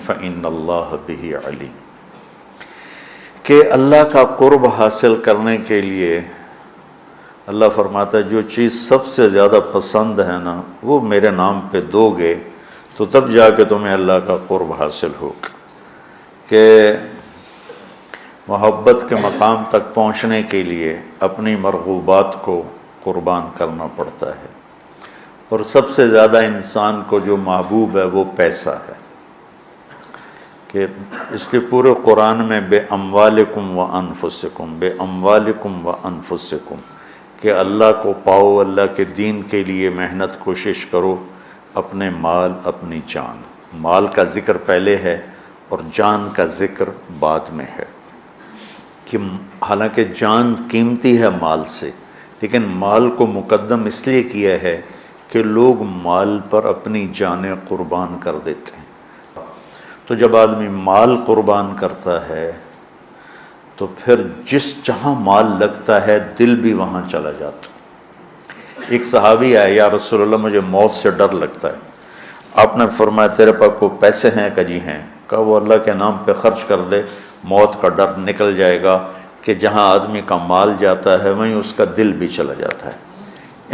فإن اللہ بہ علیم، کہ اللہ کا قرب حاصل کرنے کے لیے اللہ فرماتا ہے جو چیز سب سے زیادہ پسند ہے نا وہ میرے نام پہ دو گے تو تب جا کے تمہیں اللہ کا قرب حاصل ہوگا۔ کہ محبت کے مقام تک پہنچنے کے لیے اپنی مرغوبات کو قربان کرنا پڑتا ہے، اور سب سے زیادہ انسان کو جو محبوب ہے وہ پیسہ ہے، کہ اس لیے پورے قرآن میں بے اموالکم و انفسکم، بے اموالکم و انفسکم، کہ اللہ کو پاؤ، اللہ کے دین کے لیے محنت کوشش کرو، اپنے مال اپنی جان، مال کا ذکر پہلے ہے اور جان کا ذکر بعد میں ہے، کہ حالانکہ جان قیمتی ہے مال سے، لیکن مال کو مقدم اس لیے کیا ہے کہ لوگ مال پر اپنی جانیں قربان کر دیتے ہیں۔ تو جب آدمی مال قربان کرتا ہے تو پھر جہاں مال لگتا ہے دل بھی وہاں چلا جاتا۔ ایک صحابی آیا، یا رسول اللہ مجھے موت سے ڈر لگتا ہے۔ آپ نے فرمایا تیرے پاس کوئی پیسے ہیں؟ کہ جی ہیں۔ کہا وہ اللہ کے نام پہ خرچ کر دے، موت کا ڈر نکل جائے گا، کہ جہاں آدمی کا مال جاتا ہے وہیں اس کا دل بھی چلا جاتا ہے۔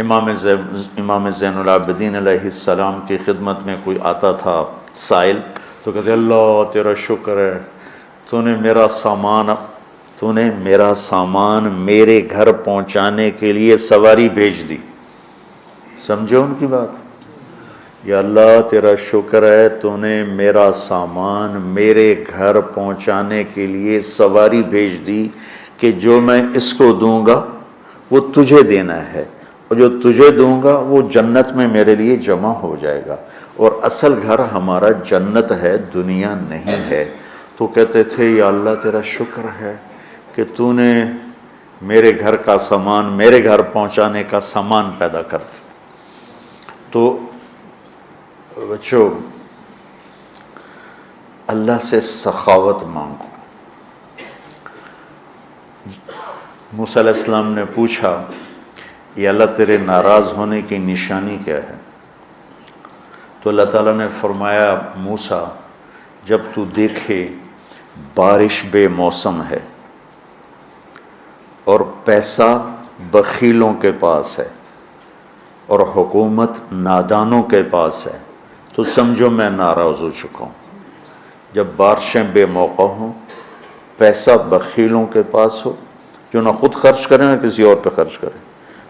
امام زین العابدین علیہ السلام کی خدمت میں کوئی آتا تھا سائل، تو کہتے اللہ تیرا شکر ہے، تو نے میرا سامان میرے گھر پہنچانے کے لیے سواری بھیج دی۔ سمجھو ان کی بات؟ یا اللہ تیرا شکر ہے تو نے میرا سامان میرے گھر پہنچانے کے لیے سواری بھیج دی، کہ جو میں اس کو دوں گا وہ تجھے دینا ہے، اور جو تجھے دوں گا وہ جنت میں میرے لیے جمع ہو جائے گا، اور اصل گھر ہمارا جنت ہے، دنیا نہیں ہے۔ تو کہتے تھے یا اللہ تیرا شکر ہے کہ تو نے میرے گھر کا سامان میرے گھر پہنچانے کا سامان پیدا کر دیا۔ تو بچوں اللہ سے سخاوت مانگو۔ موسیٰ علیہ السلام نے پوچھا یا اللہ تیرے ناراض ہونے کی نشانی کیا ہے؟ تو اللہ تعالیٰ نے فرمایا موسیٰ جب تو دیکھے بارش بے موسم ہے اور پیسہ بخیلوں کے پاس ہے اور حکومت نادانوں کے پاس ہے تو سمجھو میں ناراض ہو چکا ہوں۔ جب بارشیں بے موقع ہوں، پیسہ بخیلوں کے پاس ہو جو نہ خود خرچ کریں نہ کسی اور پہ خرچ کریں،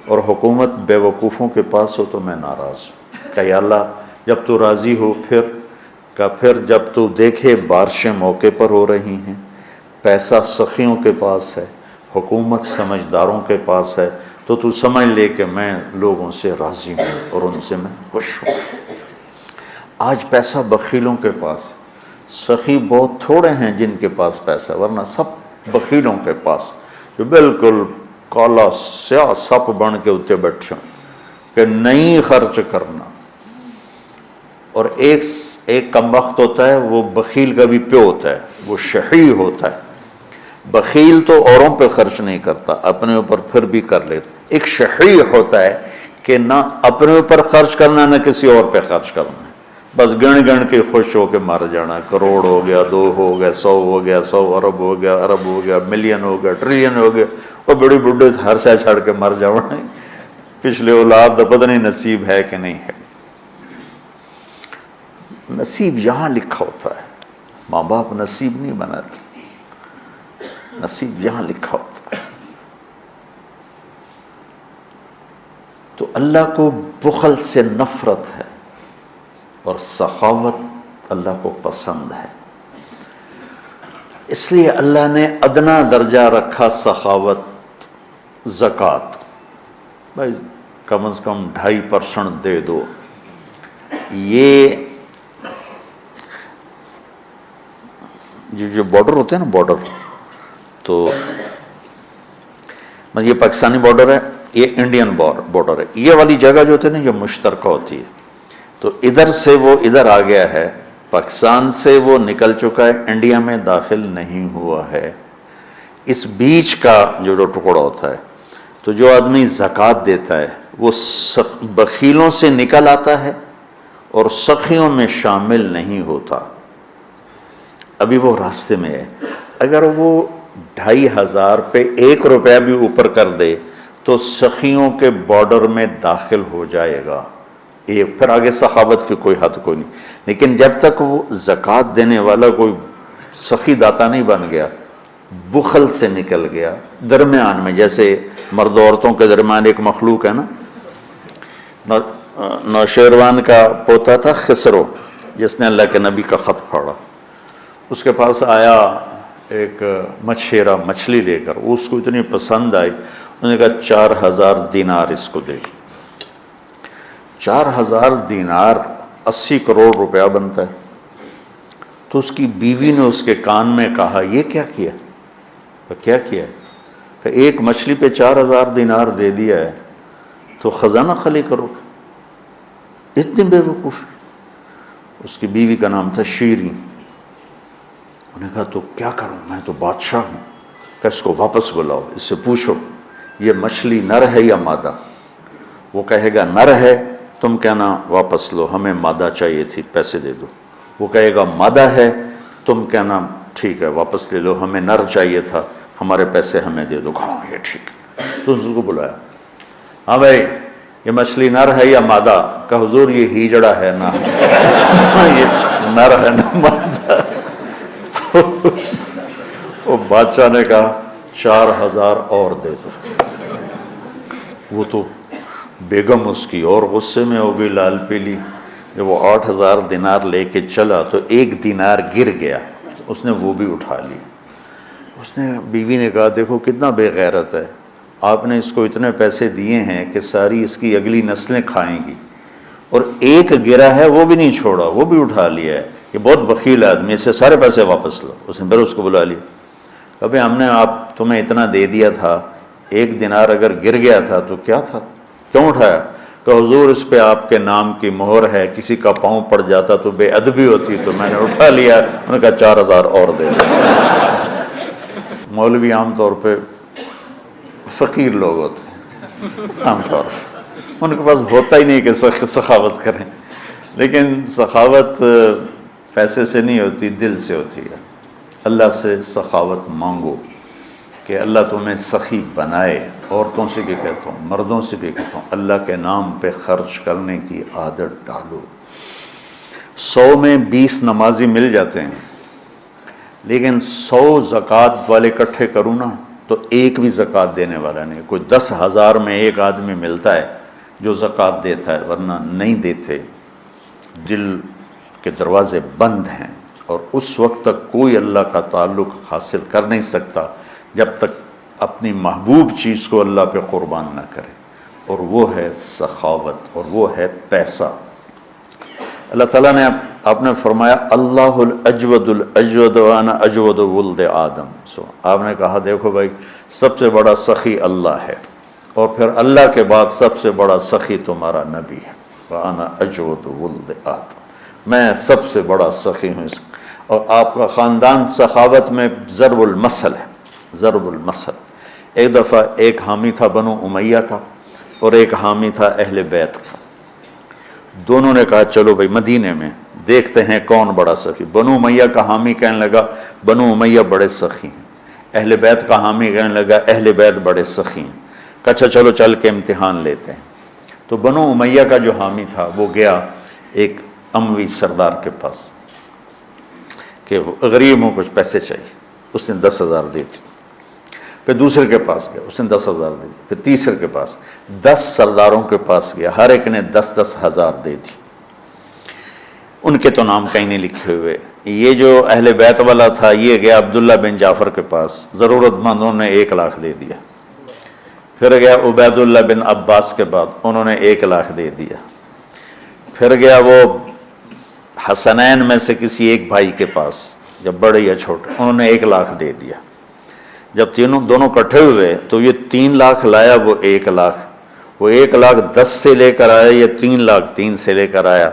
اور حکومت بے وقوفوں کے پاس ہو تو میں ناراض ہوں۔ کہ یا اللہ جب تو راضی ہو پھر جب تو دیکھے بارشیں موقع پر ہو رہی ہیں، پیسہ سخیوں کے پاس ہے، حکومت سمجھداروں کے پاس ہے، تو سمجھ لے کہ میں لوگوں سے راضی ہوں اور ان سے میں خوش ہوں۔ آج پیسہ بخیلوں کے پاس، سخی بہت تھوڑے ہیں جن کے پاس پیسہ، ورنہ سب بخیلوں کے پاس جو بالکل کالا سیاہ سپ بن کے اتنے بیٹھے ہوں کہ نہیں خرچ کرنا۔ اور ایک کم وقت ہوتا ہے وہ بخیل کا بھی پیو ہوتا ہے، وہ شحیح ہوتا ہے۔ بخیل تو اوروں پہ خرچ نہیں کرتا، اپنے اوپر پھر بھی کر لیتا۔ ایک شحیح ہوتا ہے کہ نہ اپنے اوپر خرچ کرنا نہ کسی اور پہ خرچ کرنا، بس گن کے خوش ہو کے مر جانا۔ کروڑ ہو گیا، 2 ہو گیا، 100 ہو گیا، 100 ارب ہو گیا، ارب ہو گیا، ملین ہو گیا، ٹریلین ہو گیا، اور بڑی بڈھے ہر شے چھڑ کے مر جانا۔ پچھلے اولاد تو پتہ نہیں نصیب ہے کہ نہیں ہے۔ نصیب یہاں لکھا ہوتا ہے، ماں باپ نصیب نہیں بناتے، نصیب یہاں لکھا ہوتا ہے۔ تو اللہ کو بخل سے نفرت ہے اور سخاوت اللہ کو پسند ہے، اس لیے اللہ نے ادنا درجہ رکھا سخاوت، زکوٰۃ، بھائی کم از کم 2.5% دے دو۔ یہ جو بارڈر ہوتے ہیں نا، بارڈر، تو یہ پاکستانی بارڈر ہے، یہ انڈین بارڈر ہے، یہ والی جگہ جو ہوتی ہے نا یہ مشترکہ ہوتی ہے، تو ادھر سے وہ ادھر آ گیا ہے، پاکستان سے وہ نکل چکا ہے، انڈیا میں داخل نہیں ہوا ہے۔ اس بیچ کا جو ٹکڑا ہوتا ہے، تو جو آدمی زکوٰۃ دیتا ہے وہ بخیلوں سے نکل آتا ہے اور سخیوں میں شامل نہیں ہوتا۔ ابھی وہ راستے میں ہے، اگر وہ 2500 پہ 1 روپیہ بھی اوپر کر دے تو سخیوں کے بارڈر میں داخل ہو جائے گا. پھر آگے سخاوت کی کوئی حد کوئی نہیں، لیکن جب تک وہ زکوٰۃ دینے والا کوئی سخی داتا نہیں بن گیا، بخل سے نکل گیا، درمیان میں، جیسے مرد عورتوں کے درمیان ایک مخلوق ہے نا، نوشیروان کا پوتا تھا خسرو، جس نے اللہ کے نبی کا خط پڑھا. اس کے پاس آیا ایک مچھیرا مچھلی لے کر، اس کو اتنی پسند آئی، انہوں نے کہا 4000 دینار اس کو دے. 4000 دینار 80 کروڑ روپیہ بنتا ہے. تو اس کی بیوی نے اس کے کان میں کہا یہ کیا کیا؟ کیا کیا؟ کہ ایک مچھلی پہ 4000 دینار دے دیا ہے تو خزانہ خالی کرو گے؟ اتنی بے وقوف. اس کی بیوی کا نام تھا شیریں. انہوں نے کہا تو کیا کروں، میں تو بادشاہ ہوں. کہ اس کو واپس بلاؤ، اس سے پوچھو یہ مچھلی نر ہے یا مادہ. وہ کہے گا نر ہے، تم کہنا واپس لو، ہمیں مادہ چاہیے تھی، پیسے دے دو. وہ کہے گا مادہ ہے، تم کہنا ٹھیک ہے واپس لے لو، ہمیں نر چاہیے تھا، ہمارے پیسے ہمیں دے دو. ہاں یہ ٹھیک ہے. تو اس کو بلایا، ہاں بھائی یہ مچھلی نر ہے یا مادہ؟ کہ حضور یہ ہیجڑا ہے نا یہ نر ہے نا مادہ. تو وہ بادشاہ نے کہا 4000 اور دے دو. وہ تو بیگم اس کی اور غصے میں ہو گئی، لال پیلی. جب وہ 8000 دینار لے کے چلا تو 1 دینار گر گیا، اس نے وہ بھی اٹھا لی. اس نے بیوی نے کہا دیکھو کتنا بے غیرت ہے، آپ نے اس کو اتنے پیسے دیے ہیں کہ ساری اس کی اگلی نسلیں کھائیں گی، اور ایک گرا ہے وہ بھی نہیں چھوڑا، وہ بھی اٹھا لیا ہے. یہ بہت بخیل آدمی، اس سے سارے پیسے واپس لو. اس نے پھر اس کو بلا لیا. کبھی ہم نے آپ تمہیں اتنا دے دیا تھا، 1 دینار اگر گر گیا تھا تو کیا تھا، کیوں اٹھایا؟ کہ حضور اس پہ آپ کے نام کی مہر ہے، کسی کا پاؤں پڑ جاتا تو بے ادبی ہوتی، تو میں نے اٹھا لیا. انہوں نے کہا 4000 اور دے دو. مولوی عام طور پہ فقیر لوگ ہوتے ہیں، عام طور پر ان کے پاس ہوتا ہی نہیں کہ سخاوت کریں. لیکن سخاوت پیسے سے نہیں ہوتی، دل سے ہوتی ہے. اللہ سے سخاوت مانگو کہ اللہ تمہیں سخی بنائے. عورتوں سے بھی کہتا ہوں، مردوں سے بھی کہتا ہوں، اللہ کے نام پہ خرچ کرنے کی عادت ڈالو. 100 میں 20 نمازی مل جاتے ہیں، لیکن 100 زکوٰۃ والے اکٹھے کروں نا تو ایک بھی زکوٰۃ دینے والا نہیں. کوئی 10,000 میں ایک آدمی ملتا ہے جو زکوٰۃ دیتا ہے، ورنہ نہیں دیتے. دل کے دروازے بند ہیں، اور اس وقت تک کوئی اللہ کا تعلق حاصل کر نہیں سکتا جب تک اپنی محبوب چیز کو اللہ پہ قربان نہ کرے، اور وہ ہے سخاوت، اور وہ ہے پیسہ. اللہ تعالیٰ نے آپ نے فرمایا اللہ الاجود الاجود وانا اجود ولد آدم. آپ نے کہا دیکھو بھائی سب سے بڑا سخی اللہ ہے، اور پھر اللہ کے بعد سب سے بڑا سخی تمہارا نبی ہے. وانا اجود ولد آدم، میں سب سے بڑا سخی ہوں. اور آپ کا خاندان سخاوت میں ضرب المثل ہے، ضرب المثل. ایک دفعہ ایک حامی تھا بنو امیہ کا، اور ایک حامی تھا اہل بیت کا. دونوں نے کہا چلو بھائی مدینے میں دیکھتے ہیں کون بڑا سخی. بنو امیہ کا حامی کہنے لگا بنو امیہ بڑے سخی ہیں. اہل بیت کا حامی کہنے لگا اہل بیت بڑے سخی ہیں. اچھا چلو چل کے امتحان لیتے ہیں. تو بنو امیہ کا جو حامی تھا وہ گیا ایک اموی سردار کے پاس کہ غریب ہوں کچھ پیسے چاہیے. اس نے 10,000 دی تھی. پھر دوسرے کے پاس گیا، اس نے 10,000 دی. پھر تیسرے کے پاس، 10 سرداروں کے پاس گیا، ہر ایک نے 10,000 دے دی. ان کے تو نام کہیں نہیں لکھے ہوئے. یہ جو اہل بیت والا تھا یہ گیا عبداللہ بن جعفر کے پاس، ضرورت مندوں نے 1,00,000 دے دیا. پھر گیا عبید اللہ بن عباس کے بعد، انہوں نے 1,00,000 دے دیا. پھر گیا وہ حسنین میں سے کسی ایک بھائی کے پاس، جب بڑے یا چھوٹے، انہوں نے 1,00,000 دے دیا. جب دونوں کٹھے ہوئے تو یہ 3,00,000 لایا، وہ 1,00,000. وہ 1,00,000 10 سے لے کر آیا، یہ 3,00,000 3 سے لے کر آیا.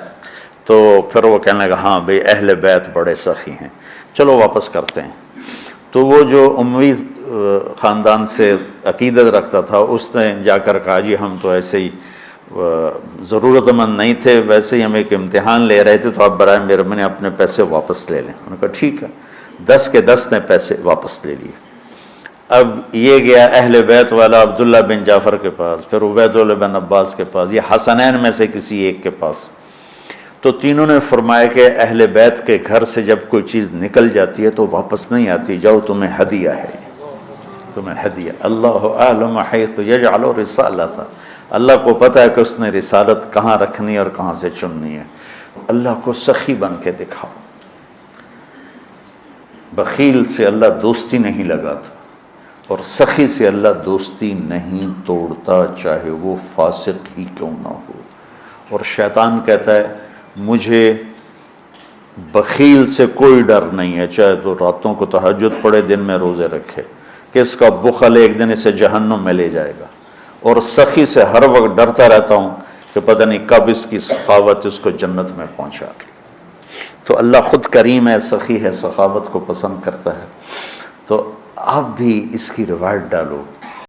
تو پھر وہ کہنے لگا ہاں بھئی اہل بیت بڑے سخی ہیں، چلو واپس کرتے ہیں. تو وہ جو اموی خاندان سے عقیدت رکھتا تھا اس نے جا کر کہا جی ہم تو ایسے ہی ضرورت مند نہیں تھے، ویسے ہی ہم ایک امتحان لے رہے تھے، تو آپ برائے مہربانی اپنے پیسے واپس لے لیں. انہوں نے کہا ٹھیک ہے. 10 کے 10 نے پیسے واپس لے لیے۔ اب یہ گیا اہل بیت والا عبداللہ بن جعفر کے پاس، پھر عبید اللہ بن عباس کے پاس، یہ حسنین میں سے کسی ایک کے پاس۔ تو تینوں نے فرمایا کہ اہل بیت کے گھر سے جب کوئی چیز نکل جاتی ہے تو واپس نہیں آتی، جاؤ تمہیں ہدیہ ہے، تمہیں ہدیہ۔ اللہ اعلم حیث یجعل رسالتہ، اللہ کو پتہ ہے کہ اس نے رسالت کہاں رکھنی اور کہاں سے چننی ہے۔ اللہ کو سخی بن کے دکھاؤ۔ بخیل سے اللہ دوستی نہیں لگاتا اور سخی سے اللہ دوستی نہیں توڑتا، چاہے وہ فاسق ہی کیوں نہ ہو۔ اور شیطان کہتا ہے مجھے بخیل سے کوئی ڈر نہیں ہے، چاہے تو راتوں کو تہجد پڑھے دن میں روزے رکھے، کہ اس کا بخل ایک دن اسے جہنم میں لے جائے گا۔ اور سخی سے ہر وقت ڈرتا رہتا ہوں کہ پتہ نہیں کب اس کی سخاوت اس کو جنت میں پہنچاتی۔ تو اللہ خود کریم ہے، سخی ہے، سخاوت کو پسند کرتا ہے۔ تو آپ بھی اس کی روایت ڈالو